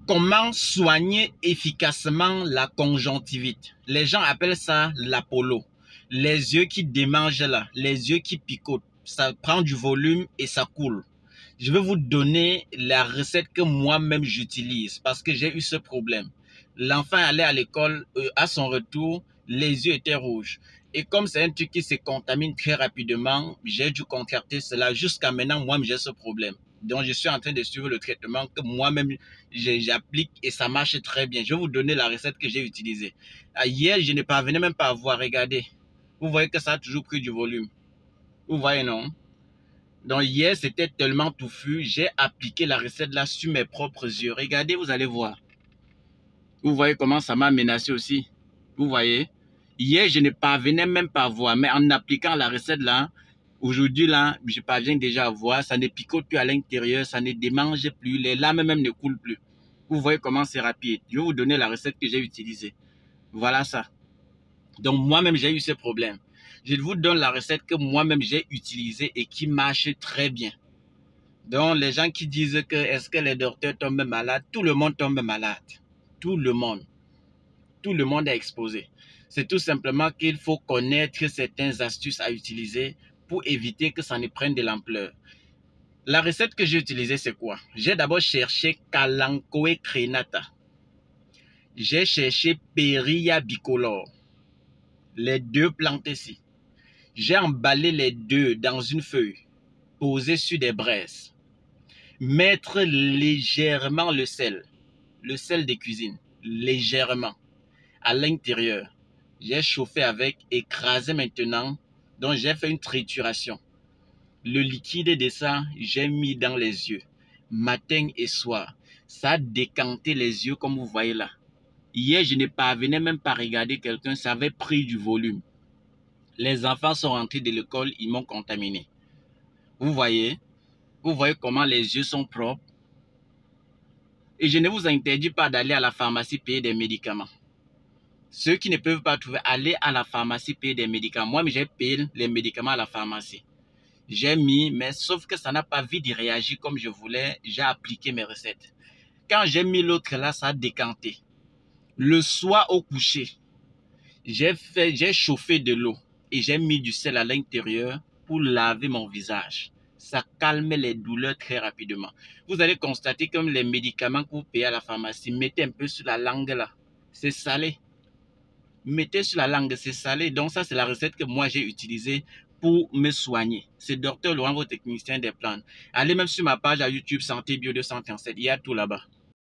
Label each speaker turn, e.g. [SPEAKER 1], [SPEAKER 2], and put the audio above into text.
[SPEAKER 1] Comment soigner efficacement la conjonctivite? Les gens appellent ça l'apollo. Les yeux qui démangent là, les yeux qui picotent, ça prend du volume et ça coule. Je vais vous donner la recette que moi-même j'utilise parce que j'ai eu ce problème. L'enfant allait à l'école, à son retour, les yeux étaient rouges. Et comme c'est un truc qui se contamine très rapidement, j'ai dû contracter cela. Jusqu'à maintenant, moi-même, j'ai ce problème. Donc, je suis en train de suivre le traitement que moi-même, j'applique et ça marche très bien. Je vais vous donner la recette que j'ai utilisée. Hier, je ne parvenais même pas à voir. Regardez. Vous voyez que ça a toujours pris du volume. Vous voyez, non? Donc, hier, c'était tellement touffu. J'ai appliqué la recette là sur mes propres yeux. Regardez, vous allez voir. Vous voyez comment ça m'a menacé aussi. Vous voyez? Hier, je ne parvenais même pas à voir. Mais en appliquant la recette là, aujourd'hui là, je parviens déjà à voir. Ça ne picote plus à l'intérieur. Ça ne démange plus. Les lames même ne coulent plus. Vous voyez comment c'est rapide. Je vais vous donner la recette que j'ai utilisée. Voilà ça. Donc, moi-même, j'ai eu ce problème. Je vous donne la recette que moi-même, j'ai utilisée et qui marche très bien. Donc, les gens qui disent que est-ce que les docteurs tombent malades, tout le monde tombe malade. Tout le monde. Tout le monde est exposé. C'est tout simplement qu'il faut connaître certaines astuces à utiliser pour éviter que ça ne prenne de l'ampleur. La recette que j'ai utilisée, c'est quoi? J'ai d'abord cherché Kalanchoe crenata. J'ai cherché Perilla bicolore. Les deux plantes ici. J'ai emballé les deux dans une feuille, posé sur des braises. Mettre légèrement le sel de cuisine, légèrement, à l'intérieur. J'ai chauffé avec, écrasé maintenant, donc j'ai fait une trituration. Le liquide de ça, j'ai mis dans les yeux, matin et soir. Ça a décanté les yeux comme vous voyez là. Hier, je ne parvenais même pas à regarder quelqu'un, ça avait pris du volume. Les enfants sont rentrés de l'école, ils m'ont contaminé. Vous voyez comment les yeux sont propres. Et je ne vous interdis pas d'aller à la pharmacie payer des médicaments. Ceux qui ne peuvent pas trouver, allez à la pharmacie payer des médicaments. Moi, j'ai payé les médicaments à la pharmacie. J'ai mis, mais sauf que ça n'a pas vite réagi comme je voulais. J'ai appliqué mes recettes. Quand j'ai mis l'autre là, ça a décanté. Le soir au coucher, j'ai chauffé de l'eau et j'ai mis du sel à l'intérieur pour laver mon visage. Ça calme les douleurs très rapidement. Vous allez constater comme les médicaments que vous payez à la pharmacie, mettez un peu sur la langue là. C'est salé. Mettez sur la langue, c'est salé. Donc ça, c'est la recette que moi j'ai utilisée pour me soigner. C'est Dr Laurent, votre technicien des plantes. Allez même sur ma page à YouTube Santé Bio 237. Il y a tout là-bas.